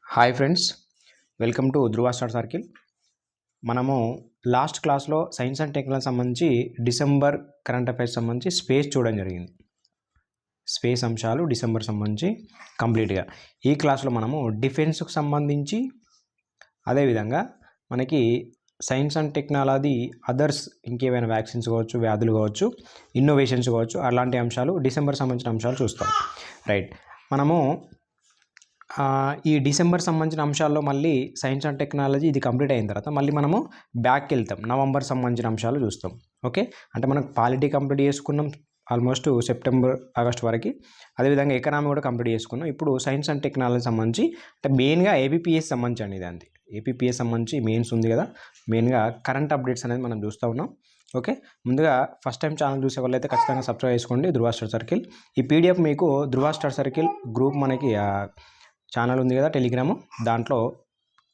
Hi friends, welcome to Dhruva star circle. మనము last క్లాస్లో science and technology సంబంధించి December current affairs సంబంధించి space చూడడం జరిగింది. స్పేస్ అంశాలు డిసెంబర్ సంబంధించి కంప్లీట్గా. ఈ క్లాస్లో మనము డిఫెన్స్కు సంబంధించి, అదేవిధంగా మనకి సైన్స్ అండ్ టెక్నాలజీ అదర్స్ ఇంకేమైనా వ్యాక్సిన్స్ కావచ్చు, వ్యాధులు కావచ్చు, ఇన్నోవేషన్స్ కావచ్చు, అలాంటి అంశాలు డిసెంబర్ సంబంధించిన అంశాలు చూస్తాం. రైట్, మనము ఈ డిసెంబర్ సంబంధించిన అంశాల్లో మళ్ళీ సైన్స్ అండ్ టెక్నాలజీ ఇది కంప్లీట్ అయిన తర్వాత మళ్ళీ మనము బ్యాక్కి వెళ్తాం, నవంబర్ సంబంధించిన అంశాలు చూస్తాం. ఓకే, అంటే మనకు పాలిటీ కంప్లీట్ చేసుకున్నాం ఆల్మోస్ట్ సెప్టెంబర్ ఆగస్ట్ వరకు, అదేవిధంగా ఎకనామీ కూడా కంప్లీట్ చేసుకున్నాం. ఇప్పుడు సైన్స్ అండ్ టెక్నాలజీ సంబంధించి అంటే మెయిన్గా ఏపీపీఎస్ సంబంధించి అండి, ఇది అంతే. ఏపీపీఎస్ సంబంధించి మెయిన్స్ ఉంది కదా, మెయిన్గా కరెంట్ అప్డేట్స్ అనేది మనం చూస్తూ ఉన్నాం. ఓకే, ముందుగా ఫస్ట్ టైం ఛానల్ చూసే వాళ్ళైతే ఖచ్చితంగా సబ్స్క్రైబ్ చేసుకోండి, ధృవ స్టార్ సర్కిల్. ఈ పీడిఎఫ్ మీకు ధృవ స్టార్ సర్కిల్ గ్రూప్ మనకి ఛానల్ ఉంది కదా టెలిగ్రాము, దాంట్లో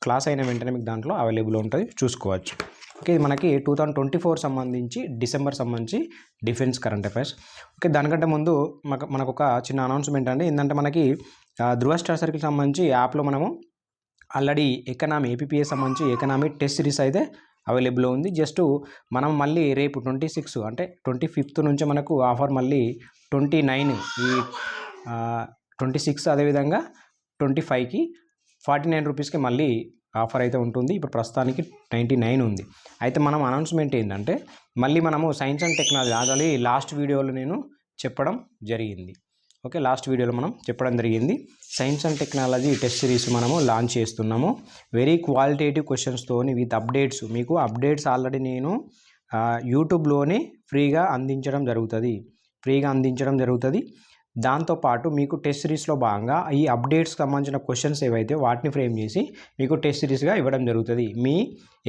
క్లాస్ అయిన వెంటనే మీకు దాంట్లో అవైలబుల్ ఉంటుంది, చూసుకోవచ్చు. ఓకే, ఇది మనకి 2024 సంబంధించి డిసెంబర్ సంబంధించి డిఫెన్స్ కరెంట్ అఫైర్స్. ఓకే, దానికంటే ముందు మనకు ఒక చిన్న అనౌన్స్మెంట్ అండి. ఏంటంటే మనకి ధృవ స్టార్ సర్కిల్ సంబంధించి యాప్లో మనము ఆల్రెడీ ఎకనామీ ఏపీపీఎస్ సంబంధించి ఎకనామీ టెస్ట్ సిరీస్ అయితే అవైలబుల్లో ఉంది. జస్ట్ మనం మళ్ళీ రేపు 26 అంటే 25th నుంచి మనకు ఆఫర్ మళ్ళీ 29 ఈ 26 అదేవిధంగా 25కి 49 రూపీస్కి మళ్ళీ ఆఫర్ అయితే ఉంటుంది. ఇప్పుడు ప్రస్తుతానికి 99 ఉంది. అయితే మనం అనౌన్స్మెంట్ ఏంటంటే మళ్ళీ మనము science and technology already last వీడియోలో నేను చెప్పడం జరిగింది. ఓకే, లాస్ట్ వీడియోలో మనం చెప్పడం జరిగింది. Science and technology test series మనము లాంచ్ చేస్తున్నాము. వెరీ క్వాలిటేటివ్ క్వశ్చన్స్తోని విత్ అప్డేట్స్. మీకు అప్డేట్స్ ఆల్రెడీ నేను యూట్యూబ్లోనే ఫ్రీగా అందించడం జరుగుతుంది. దాంతోపాటు మీకు టెస్ట్ సిరీస్లో భాగంగా ఈ అప్డేట్స్కి సంబంధించిన క్వశ్చన్స్ ఏవైతే వాటిని ఫ్రేమ్ చేసి మీకు టెస్ట్ సిరీస్గా ఇవ్వడం జరుగుతుంది. మీ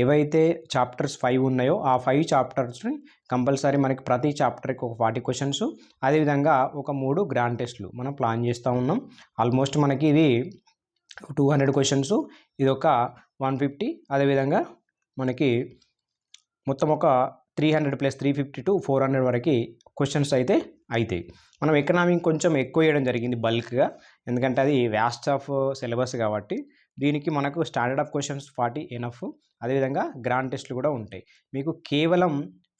ఏవైతే చాప్టర్స్ 5 ఉన్నాయో ఆ 5 చాప్టర్స్ని కంపల్సరీ మనకి ప్రతి చాప్టర్కి ఒక 40 క్వశ్చన్స్, అదేవిధంగా ఒక 3 గ్రాండ్ టెస్ట్లు మనం ప్లాన్ చేస్తూ ఉన్నాం. ఆల్మోస్ట్ మనకి ఇది 200 క్వశ్చన్స్, ఇది ఒక 150, అదేవిధంగా మనకి మొత్తం ఒక 300 + 350 to 400 వరకు క్వశ్చన్స్ అయితే అవుతాయి. మనం ఎకనామిక్ కొంచెం ఎక్కువ వేయడం జరిగింది బల్క్గా, ఎందుకంటే అది వ్యాస్ట్ ఆఫ్ సిలబస్ కాబట్టి. దీనికి మనకు స్టాండర్డ్ ఆఫ్ క్వశ్చన్స్ 40 ఎనఫ్, అదేవిధంగా గ్రాండ్ టెస్ట్లు కూడా ఉంటాయి. మీకు కేవలం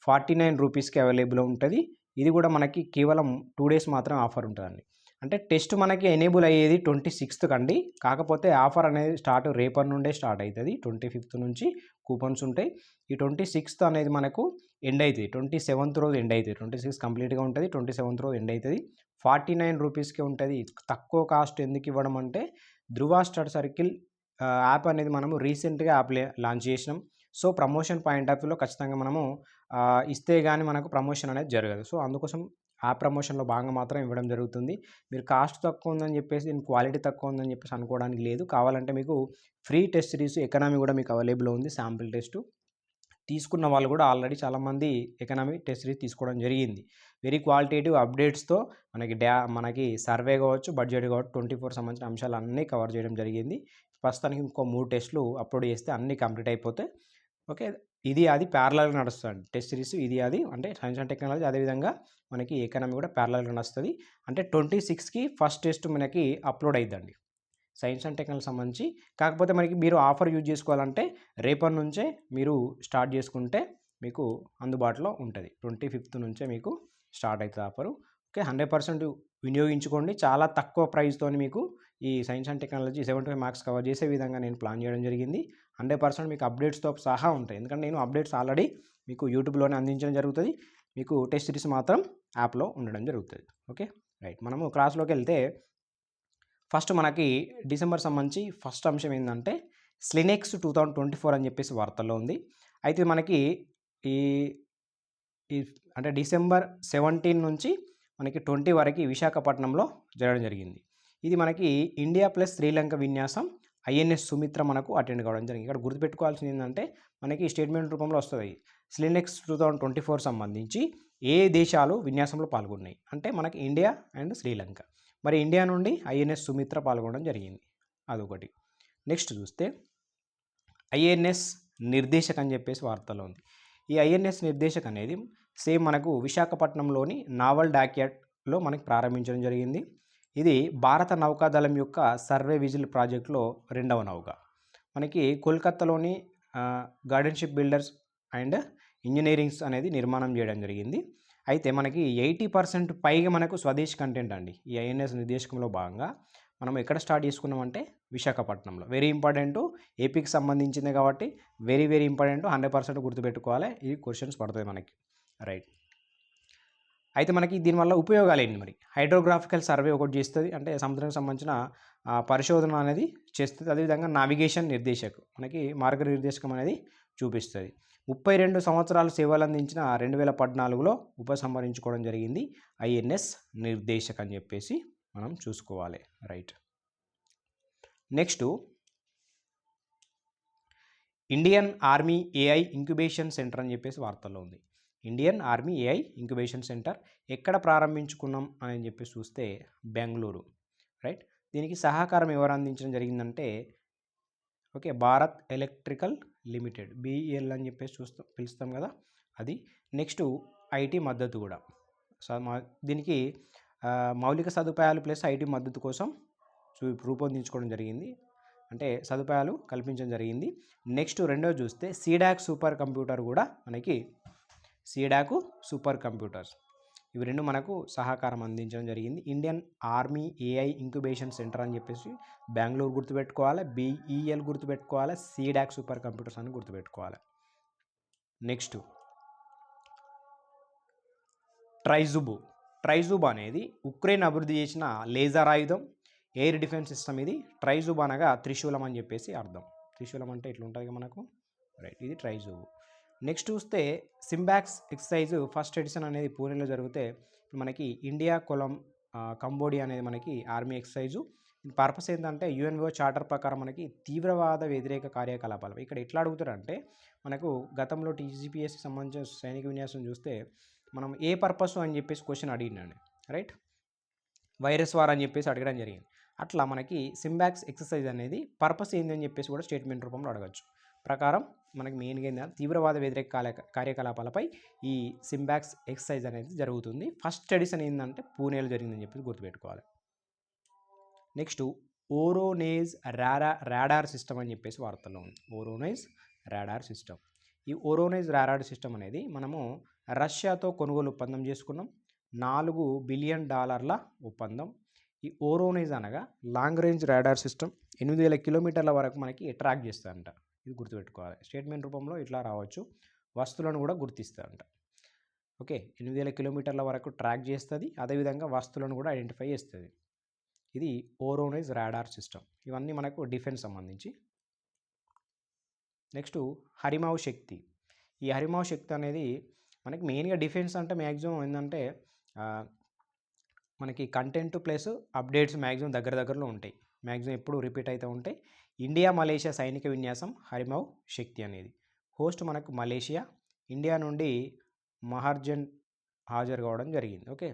49 రూపీస్కి అవైలబుల్ ఉంటుంది. ఇది కూడా మనకి కేవలం 2 days మాత్రం ఆఫర్ ఉంటుందండి. అంటే టెస్ట్ మనకి ఎనేబుల్ అయ్యేది 26th కండి, కాకపోతే ఆఫర్ అనేది రేపటి నుండే స్టార్ట్ అవుతుంది. 25th నుంచి కూపన్స్ ఉంటాయి. ఈ 26th అనేది మనకు ఎండ్ అవుతుంది, 27th రోజు ఎండ్ అవుతుంది. 26 కంప్లీట్గా ఉంటుంది, 27th రోజు ఎండ్ అవుతుంది. 49 రూపీస్కే ఉంటుంది. తక్కువ కాస్ట్ ఎందుకు ఇవ్వడం అంటే ధృవ స్టార్ సర్కిల్ యాప్ అనేది మనము రీసెంట్గా యాప్ లాంచ్ చేసినాం. సో ప్రమోషన్ పాయింట్ ఆఫ్ వ్యూలో ఖచ్చితంగా మనము ఇస్తే కానీ మనకు ప్రమోషన్ అనేది జరగదు. సో అందుకోసం ఆ ప్రమోషన్లో భాగంగా మాత్రం ఇవ్వడం జరుగుతుంది. మీరు కాస్ట్ తక్కువ ఉందని చెప్పేసి, దీని క్వాలిటీ తక్కువ ఉందని చెప్పేసి అనుకోవడానికి లేదు. కావాలంటే మీకు ఫ్రీ టెస్ట్ సిరీస్ ఎకనామీ కూడా మీకు అవైలబుల్ ఉంది. శాంపిల్ టెస్ట్ తీసుకున్న వాళ్ళు కూడా ఆల్రెడీ చాలామంది ఎకనామీ టెస్ట్ సిరీస్ తీసుకోవడం జరిగింది. వెరీ క్వాలిటేటివ్ అప్డేట్స్తో మనకి సర్వే కావచ్చు, బడ్జెట్ కావచ్చు, 24 సంబంధించిన అంశాలు అన్నీ కవర్ చేయడం జరిగింది. ప్రస్తుతానికి ఇంకో 3 టెస్టులు అప్లోడ్ చేస్తే అన్నీ కంప్లీట్ అయిపోతాయి. ఓకే, ఇది అది ప్యారలల్గా నడుస్తుంది టెస్ట్ సిరీస్, ఇది అది అంటే సైన్స్ అండ్ టెక్నాలజీ, అదేవిధంగా మనకి ఎకనామీ కూడా ప్యారలల్గా నడుస్తుంది. అంటే 26కి ఫస్ట్ టెస్ట్ మనకి అప్లోడ్ అవుతుందండి సైన్స్ అండ్ టెక్నాలజీ సంబంధించి. కాకపోతే మనకి మీరు ఆఫర్ యూజ్ చేసుకోవాలంటే రేపటి నుంచే మీరు స్టార్ట్ చేసుకుంటే మీకు అందుబాటులో ఉంటుంది. 25th నుంచే మీకు స్టార్ట్ అవుతుంది ఆఫరు. ఓకే, 100% వినియోగించుకోండి. చాలా తక్కువ ప్రైస్తో మీకు ఈ science and technology 75 marks cover చేసే విధంగా నేను ప్లాన్ చేయడం జరిగింది. 100% మీకు అప్డేట్స్తో సహా ఉంటాయి, ఎందుకంటే నేను అప్డేట్స్ ఆల్రెడీ మీకు యూట్యూబ్లోనే అందించడం జరుగుతుంది. మీకు టెస్ట్ సిరీస్ మాత్రం యాప్లో ఉండడం జరుగుతుంది. ఓకే రైట్, మనము క్లాస్లోకి వెళ్తే ఫస్ట్ మనకి డిసెంబర్ సంబంధించి ఫస్ట్ అంశం ఏంటంటే స్లినెక్స్ 2024 అని చెప్పేసి వార్తల్లో ఉంది. అయితే మనకి ఈ అంటే డిసెంబర్ 17 నుంచి మనకి 20 వరకు విశాఖపట్నంలో జరగడం జరిగింది. ఇది మనకి ఇండియా ప్లస్ శ్రీలంక విన్యాసం ఐఎన్ఎస్ సుమిత్ర మనకు అటెండ్ కావడం జరిగింది. ఇక్కడ గుర్తుపెట్టుకోవాల్సింది ఏంటంటే మనకి స్టేట్మెంట్ రూపంలో వస్తుంది. స్లినెక్స్ 2024 సంబంధించి ఏ దేశాలు విన్యాసంలో పాల్గొన్నాయి అంటే మనకి ఇండియా అండ్ శ్రీలంక. మరి ఇండియా నుండి ఐఎన్ఎస్ సుమిత్ర పాల్గొనడం జరిగింది, అదొకటి. నెక్స్ట్ చూస్తే ఐఎన్ఎస్ నిర్దేశక్ అని చెప్పేసి వార్తలో ఉంది. ఈ ఐఎన్ఎస్ నిర్దేశక్ అనేది సేమ్ మనకు విశాఖపట్నంలోని నావల్ డాక్యార్డ్లో మనకి ప్రారంభించడం జరిగింది. ఇది భారత నౌకాదళం యొక్క సర్వే విజిల్ ప్రాజెక్టులో రెండవ నౌక. మనకి కోల్కత్తాలోని Garden Ship Builders and Engineerings అనేది నిర్మాణం చేయడం జరిగింది. అయితే మనకి 80% పైగా మనకు స్వదేశీ కంటెంట్ అండి. ఈ ఐఎన్ఎస్ నిర్దేశకంలో భాగంగా మనం ఎక్కడ స్టార్ట్ చేసుకున్నామంటే విశాఖపట్నంలో. వెరీ ఇంపార్టెంట్, ఏపీకి సంబంధించింది కాబట్టి వెరీ వెరీ ఇంపార్టెంట్, 100% గుర్తుపెట్టుకోవాలి. ఈ క్వశ్చన్స్ పడుతుంది మనకి. రైట్. అయితే మనకి దీనివల్ల ఉపయోగాలు ఏంటి మరి? హైడ్రోగ్రాఫికల్ సర్వే ఒకటి చేస్తుంది, అంటే సముద్రానికి సంబంధించిన పరిశోధన అనేది చేస్తుంది. అదేవిధంగా నావిగేషన్ నిర్దేశకం, మనకి మార్గనిర్దేశకం అనేది చూపిస్తుంది. 32 సంవత్సరాలు సేవలు అందించిన 2014లో ఉపసంహరించుకోవడం జరిగింది ఐఎన్ఎస్ నిర్దేశక్ అని చెప్పేసి మనం చూసుకోవాలి. Right. Next, Indian army AI incubation centre అని చెప్పేసి వార్తల్లో ఉంది. Indian army AI incubation centre ఎక్కడ ప్రారంభించుకున్నాం అని చెప్పేసి చూస్తే బెంగళూరు. రైట్. దీనికి సహకారం ఎవరు అందించడం జరిగిందంటే okay, Bharat electrical limited, BL అని చెప్పేసి పిలుస్తాం కదా అది. నెక్స్ట్, ఐటీ మద్దతు కూడా. దీనికి మౌలిక సదుపాయాలు ప్లస్ ఐటీ మద్దతు కోసం రూపొందించుకోవడం జరిగింది, అంటే సదుపాయాలు కల్పించడం జరిగింది. నెక్స్ట్ రెండో చూస్తే సీడాక్ సూపర్ కంప్యూటర్ కూడా మనకి, సీడాకు సూపర్ కంప్యూటర్స్, ఇవి రెండు మనకు సహకారం అందించడం జరిగింది. Indian army AI incubation centre అని చెప్పేసి బెంగళూరు గుర్తుపెట్టుకోవాలి, బిఈఎల్ గుర్తుపెట్టుకోవాలి, సీడాక్ సూపర్ కంప్యూటర్స్ అని గుర్తుపెట్టుకోవాలి. నెక్స్ట్, ట్రైజుబ్ అనేది ఉక్రెయిన్ అభివృద్ధి చేసిన లేజర్ ఆయుధం, ఎయిర్ డిఫెన్స్ సిస్టమ్. ఇది ట్రైజుబ్ అనగా త్రిశూలం అని చెప్పేసి అర్థం. త్రిశూలం అంటే ఇట్లుంటుంది మనకు. రైట్, ఇది ట్రైజుబ్. నెక్స్ట్ చూస్తే సింబాక్స్ ఎక్సర్సైజ్ ఫస్ట్ ఎడిషన్ అనేది పూణేలో జరిగితే మనకి ఇండియా కంబోడియా అనేది మనకి ఆర్మీ ఎక్సర్సైజు. పర్పస్ ఏంటంటే యుఎన్ఓ చార్టర్ ప్రకారం మనకి తీవ్రవాద వ్యతిరేక కార్యకలాపాలు. ఇక్కడ ఎట్లా అడుగుతారంటే మనకు గతంలో టీజీపీఎస్కి సంబంధించిన సైనిక విన్యాసం చూస్తే మనం ఏ పర్పస్ అని చెప్పేసి క్వశ్చన్ అడిగినండి. రైట్, వైరస్ వార్ అని చెప్పేసి అడగడం జరిగింది. అట్లా మనకి సింబాక్స్ ఎక్సర్సైజ్ అనేది పర్పస్ ఏంది అని చెప్పేసి కూడా స్టేట్మెంట్ రూపంలో అడగచ్చు. ప్రకారం మనకి మెయిన్గా ఏంటంటే తీవ్రవాద వ్యతిరేక కార్యకలాపాలపై ఈ సింబాక్స్ ఎక్సర్సైజ్ అనేది జరుగుతుంది. ఫస్ట్ ఎడిషన్ ఏంటంటే పూణేలో జరిగిందని చెప్పి గుర్తుపెట్టుకోవాలి. నెక్స్ట్, ఓరోనేజ్ రాడార్ సిస్టమ్ అని చెప్పేసి వార్తల్లో ఉంది. ఓరోనేజ్ రాడార్ సిస్టమ్. ఈ ఓరోనేజ్ రాడార్ సిస్టమ్ అనేది మనము రష్యాతో కొనుగోలు ఒప్పందం చేసుకున్నాం, $4 బిలియన్ ఒప్పందం. ఈ ఓరోనేజ్ అనగా లాంగ్ రేంజ్ రాడార్ సిస్టమ్, 8,000 కిలోమీటర్ల వరకు మనకి ట్రాక్ చేస్తుందంట. ఇది గుర్తుపెట్టుకోవాలి. స్టేట్మెంట్ రూపంలో ఇట్లా రావచ్చు, వస్తువులను కూడా గుర్తిస్తుందంట. ఓకే, 8,000 కిలోమీటర్ల వరకు ట్రాక్ చేస్తుంది, అదేవిధంగా వస్తువులను కూడా ఐడెంటిఫై చేస్తుంది. ఇది ఓరోనేజ్ రాడార్ సిస్టమ్. ఇవన్నీ మనకు డిఫెన్స్ సంబంధించి. నెక్స్ట్, హరిమావ్ శక్తి. ఈ హరిమావ్ శక్తి అనేది మనకి మెయిన్గా డిఫెన్స్ అంటే మ్యాక్సిమం ఏంటంటే మనకి కంటెంట్ ప్లస్ అప్డేట్స్ మ్యాక్సిమం దగ్గరలో ఉంటాయి, మ్యాక్సిమం ఎప్పుడు రిపీట్ అవుతూ ఉంటాయి. ఇండియా మలేషియా సైనిక విన్యాసం హరిమావ్ శక్తి అనేది. హోస్ట్ మనకు మలేషియా, ఇండియా నుండి మహర్జన్ హాజరు కావడం జరిగింది. Okay,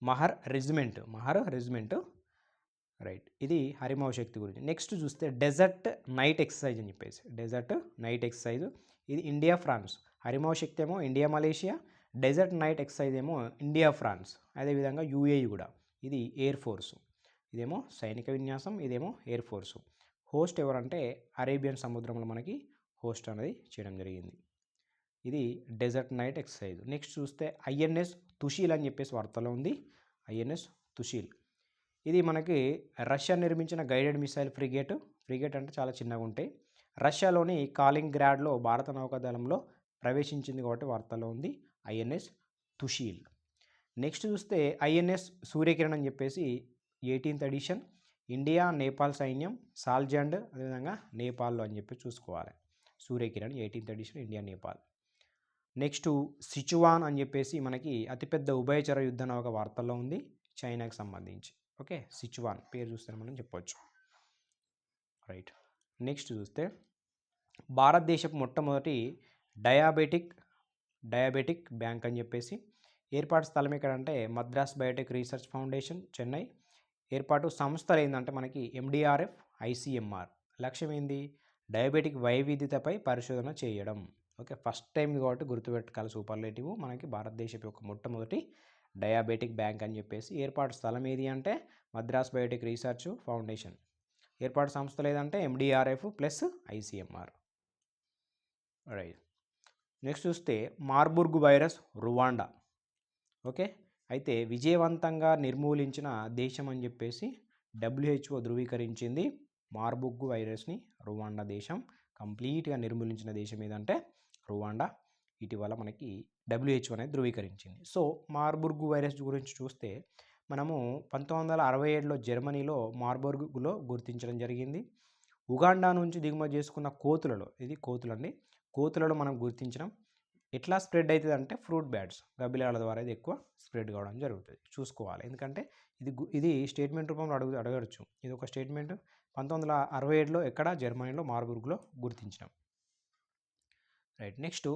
Mahar regiment. రైట్, ఇది హరిమావ్ శక్తి గురించి. నెక్స్ట్ చూస్తే డెజర్ట్ నైట్ ఎక్సర్సైజ్ అని చెప్పేసి, డెజర్ట్ నైట్ ఎక్సర్సైజ్. ఇది ఇండియా ఫ్రాన్స్. హరిమావ్ శక్తి ఏమో India Malaysia, desert night exercise ఏమో ఇండియా ఫ్రాన్స్, అదేవిధంగా యూఏఈ కూడా. ఇది ఎయిర్ ఫోర్స్, ఇదేమో సైనిక విన్యాసం, ఇదేమో ఎయిర్ ఫోర్సు. హోస్ట్ ఎవరంటే అరేబియన్ సముద్రంలో మనకి హోస్ట్ అనేది చేయడం జరిగింది. ఇది డెజర్ట్ నైట్ ఎక్సర్సైజ్. నెక్స్ట్ చూస్తే ఐఎన్ఎస్ తుషీల్ అని చెప్పేసి వార్తలో ఉంది. ఐఎన్ఎస్ తుషీల్ ఇది మనకి రష్యా నిర్మించిన గైడెడ్ మిసైల్ ఫ్రిగేట్ అంటే చాలా చిన్నగా ఉంటాయి. రష్యాలోని కాలింగ్రాడ్లో భారత నౌకాదళంలో ప్రవేశించింది కాబట్టి వార్తలో ఉంది ఐఎన్ఎస్ తుషీల్. నెక్స్ట్ చూస్తే ఐఎన్ఎస్ సూర్యకిరణ్ అని చెప్పేసి 18th ఎడిషన్, ఇండియా నేపాల్ సైన్యం సాల్జండ్, అదేవిధంగా నేపాల్లో అని చెప్పి చూసుకోవాలి. Suryakiran 18th edition, India Nepal. Next Sichuan అని చెప్పేసి మనకి అతిపెద్ద ఉభయచర యుద్ధ నౌక వార్తల్లో ఉంది, చైనాకి సంబంధించి. ఓకే, సిచువాన్ పేరు చూస్తే మనం చెప్పవచ్చు. రైట్. నెక్స్ట్ చూస్తే భారతదేశపు మొట్టమొదటి డయాబెటిక్ బ్యాంక్ అని చెప్పేసి ఏర్పాటు స్థలం ఎక్కడంటే Madras Biotech research foundation, Chennai. ఏర్పాటు సంస్థలు ఏంటంటే మనకి MDRF, ICMR. లక్ష్యం ఏంది? డయాబెటిక్ వైవిధ్యతపై పరిశోధన చేయడం. ఓకే, ఫస్ట్ టైం కాబట్టి గుర్తుపెట్టుకోవాలి సూపర్లేటివ్. మనకి భారతదేశం యొక్క మొట్టమొదటి డయాబెటిక్ బ్యాంక్ అని చెప్పేసి. ఏర్పాటు స్థలం ఏది అంటే మద్రాస్ బయోటెక్ రీసెర్చ్ ఫౌండేషన్. ఏర్పాటు సంస్థలు ఏదంటే MDRF plus ICMR. Right. Next చూస్తే మార్బుర్గ్ వైరస్ రువాండా. ఓకే, అయితే విజయవంతంగా నిర్మూలించిన దేశం అని చెప్పేసి WHO ధృవీకరించింది. మార్బుర్గ్ వైరస్ని రువాండా దేశం కంప్లీట్గా నిర్మూలించిన దేశం ఏదంటే రువాండా. ఇటీవల మనకి WHO అనేది ధృవీకరించింది. సో మార్బుర్గ్ వైరస్ గురించి చూస్తే మనము 1967లో జర్మనీలో మార్బుర్గ్లో గుర్తించడం జరిగింది. ఉగాండా నుంచి దిగుమతి చేసుకున్న కోతులలో, ఇది కోతులండి, కోతులలో మనం గుర్తించడం. ఎట్లా స్ప్రెడ్ అవుతుంది అంటే ఫ్రూట్ బ్యాట్స్, గబ్బిలాల ద్వారా ఇది ఎక్కువ స్ప్రెడ్ కావడం జరుగుతుంది. చూసుకోవాలి, ఎందుకంటే ఇది స్టేట్మెంట్ రూపంలో అడగచ్చు. ఇది ఒక స్టేట్మెంట్. 1967లో ఎక్కడ జర్మనీలో మార్బుర్గ్లో గుర్తించినాం. రైట్. నెక్స్ట్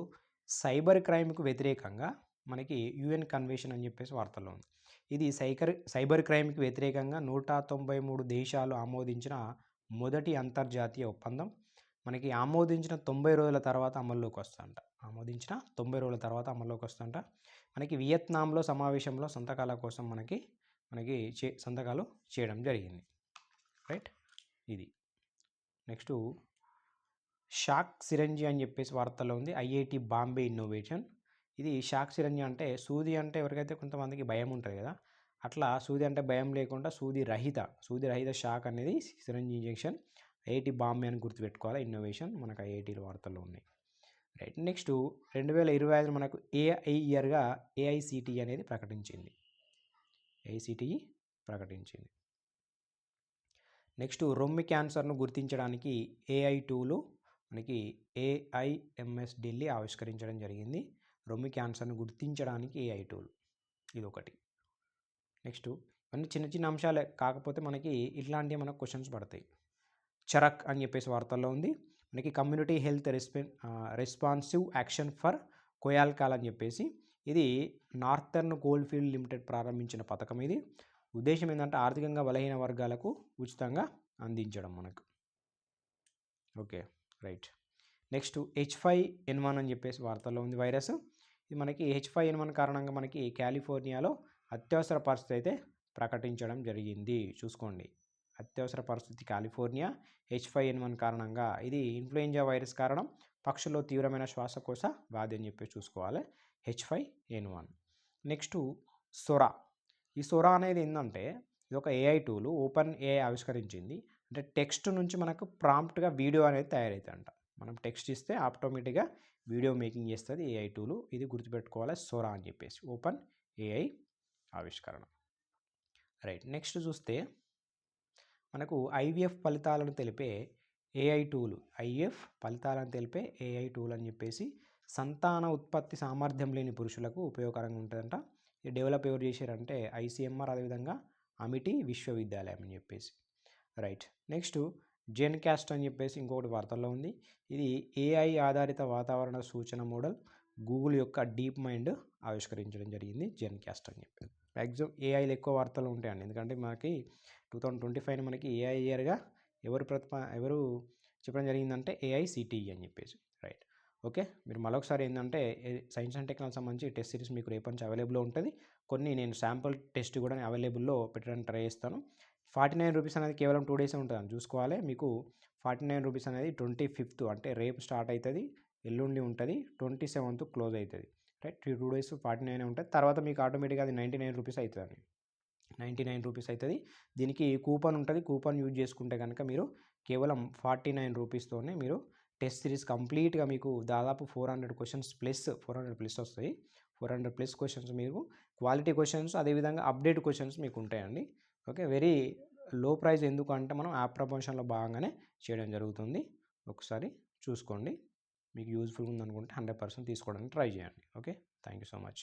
సైబర్ క్రైమ్కు వ్యతిరేకంగా మనకి UN కన్వెన్షన్ అని చెప్పేసి వార్తల్లో ఉంది. ఇది సైబర్ క్రైమ్కి వ్యతిరేకంగా 193 దేశాలు ఆమోదించిన మొదటి అంతర్జాతీయ ఒప్పందం. మనకి ఆమోదించిన 90 రోజుల తర్వాత అమల్లోకి వస్తుందంట. ఆమోదించిన 90 రోజుల తర్వాత అమల్లోకి వస్తుందంట. మనకి వియత్నాంలో సమావేశంలో సంతకాల కోసం మనకి సంతకాలు చేయడం జరిగింది. రైట్. ఇది నెక్స్ట్ షాక్ సిరంజి అని చెప్పేసి వార్తల్లో ఉంది. IIT Bombay innovation. ఇది షాక్ సిరంజి అంటే సూది అంటే ఎవరికైతే కొంతమందికి భయం ఉంటుంది కదా, అట్లా సూది అంటే భయం లేకుండా సూది రహిత షాక్ అనేది సిరంజి ఇంజెక్షన్. IIT బాంబే అని గుర్తుపెట్టుకోవాలి. ఇన్నోవేషన్ మనకు IITలో వార్తల్లో ఉన్నాయి. రైట్. నెక్స్ట్ 2025 మనకు AI ఇయర్గా AICTE అనేది ప్రకటించింది. AICTE ప్రకటించింది. నెక్స్ట్ రొమ్ము క్యాన్సర్ను గుర్తించడానికి AI టూలు మనకి AIMS ఢిల్లీ ఆవిష్కరించడం జరిగింది. రొమ్ము క్యాన్సర్ను గుర్తించడానికి AI టూల్ ఇది ఒకటి. నెక్స్ట్ అన్ని చిన్న చిన్న అంశాలే, కాకపోతే మనకి ఇట్లాంటివి మనకు క్వశ్చన్స్ పడతాయి. చరక్ అని చెప్పేసి వార్తల్లో ఉంది. మనకి community health responsive action for కోయాల్కాల్ అని చెప్పేసి, ఇది నార్థర్న్ కోల్ఫీల్డ్ లిమిటెడ్ ప్రారంభించిన పథకం. ఇది ఉద్దేశం ఏంటంటే ఆర్థికంగా బలహీన వర్గాలకు ఉచితంగా అందించడం మనకు. Okay, right. నెక్స్ట్ H5N1 అని చెప్పేసి వార్తల్లో ఉంది వైరస్. ఇది మనకి H5N1 కారణంగా మనకి కాలిఫోర్నియాలో అత్యవసర పరిస్థితి అయితే ప్రకటించడం జరిగింది. చూసుకోండి, అత్యవసర పరిస్థితి కాలిఫోర్నియా H5N1 కారణంగా. ఇది ఇన్ఫ్లుయెంజా వైరస్ కారణం, పక్షుల్లో తీవ్రమైన శ్వాసకోశ వ్యాధి అని చెప్పేసి చూసుకోవాలి. H5N1. నెక్స్ట్ సొరా. ఈ సొరా అనేది ఏంటంటే ఇది ఒక AI టూల్, ఓపెన్ AI ఆవిష్కరించింది. అంటే టెక్స్ట్ నుంచి మనకు ప్రాంప్ట్గా వీడియో అనేది తయారవుతుందంట. మనం టెక్స్ట్ ఇస్తే ఆటోమేటిక్గా వీడియో మేకింగ్ చేస్తుంది AI టూలు. ఇది గుర్తుపెట్టుకోవాలి, సొరా అని చెప్పేసి ఓపెన్ AI ఆవిష్కరణ. రైట్. నెక్స్ట్ చూస్తే మనకు IVF ఫలితాలను తెలిపే AI టూల్, AI టూల్ అని చెప్పేసి సంతాన ఉత్పత్తి సామర్థ్యం లేని పురుషులకు ఉపయోగకరంగా ఉంటుందంట. ఇది డెవలప్ ఎవరు చేశారంటే ICMR, అదేవిధంగా అమిటి విశ్వవిద్యాలయం అని చెప్పేసి. రైట్. నెక్స్ట్ జెన్కాస్ట్ అని చెప్పేసి ఇంకొకటి వార్తల్లో ఉంది. ఇది AI ఆధారిత వాతావరణ సూచన మోడల్, గూగుల్ యొక్క డీప్ మైండ్ ఆవిష్కరించడం జరిగింది. జెన్కాస్ట్ అని చెప్పి మ్యాక్సిమం AIలు ఎక్కువ వార్తలు ఉంటాయండి, ఎందుకంటే మనకి 2025 మనకి AI ఇయర్గా ఎవరు చెప్పడం జరిగిందంటే AICTE అని చెప్పేసి. రైట్. ఓకే, మీరు మరొకసారి ఏంటంటే సైన్స్ అండ్ టెక్నాలజీ సంబంధించి టెస్ట్ సిరీస్ మీకు రేపటి నుంచి అవైలబుల్లో ఉంటుంది. కొన్ని నేను శాంపుల్ టెస్ట్ కూడా అవైలబుల్లో పెట్టడానికి ట్రై చేస్తాను. 49 రూపీస్ అనేది కేవలం 2 డేస్ ఉంటుందని చూసుకోవాలి. మీకు 49 రూపీస్ అనేది 25th అంటే రేపు స్టార్ట్ అవుతుంది, ఎల్లుండి ఉంటుంది, 27th క్లోజ్ అవుతుంది. రైట్. 2 డేస్ 49 ఉంటుంది. తర్వాత మీకు ఆటోమేటిక్గా అది 99 రూపీస్ అవుతుంది. 99 రూపీస్ అవుతుంది. దీనికి కూపన్ ఉంటుంది. కూపన్ యూజ్ చేసుకుంటే కనుక మీరు కేవలం 49 రూపీస్తోనే మీరు టెస్ట్ సిరీస్ కంప్లీట్గా మీకు దాదాపు 400 క్వశ్చన్స్ ప్లస్ 400 ప్లస్ వస్తాయి. 400 ప్లస్ క్వశ్చన్స్ మీకు క్వాలిటీ క్వశ్చన్స్, అదేవిధంగా అప్డేట్ క్వశ్చన్స్ మీకు ఉంటాయండి. Okay, very low price. ఎందుకు అంటే మనం యాప్ ప్రమోషన్లో భాగంగానే చేయడం జరుగుతుంది. ఒకసారి చూసుకోండి, మీకు యూజ్ఫుల్ ఉందనుకుంటే 100% తీసుకోవడానికి ట్రై చేయండి. Okay, thank you so much.